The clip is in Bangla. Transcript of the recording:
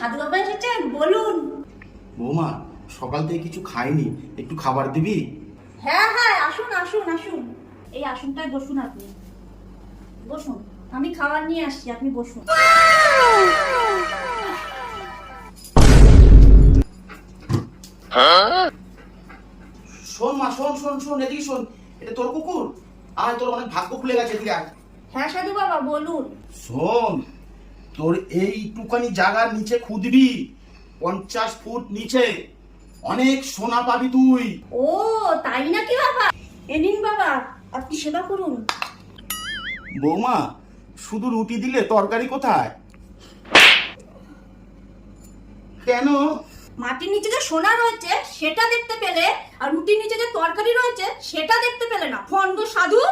সাধু বাবা এসেছেন, বলুন। বৌমা, সকাল থেকে কিছু খাইনি, একটু খাবার দিবি? হ্যাঁ হ্যাঁ, আসুন আসুন আসুন, এই আসনটায় বসুন। আপনি বসুন, আমি খাবার নিয়ে আসছি, আপনি বসুন। শোন মা, শোন শোন শোন, এদিকে শোন। এটা তোর কুকুর? তোর অনেক ভাগ্য খুলে গেছে, এদিকে আয়। হ্যাঁ সাধু বাবা, বলুন। শোন, তোর এইটুকানি জায়গার নিচে খুঁদবি, 50 ফুট নিচে অনেক সোনা পাবি তুই। ও তাই নাকি বাবা? এ নিন বাবা, আপনি সেবা করুন। বৌমা, শুধু রুটি দিলে, তরকারি কোথায়? কেন? মাটির নিচে যে সোনা রয়েছে সেটা দেখতে পেলে, আর রুটির নিচে যে তরকারি রয়েছে সেটা দেখতে পেলে না, ভণ্ড সাধু।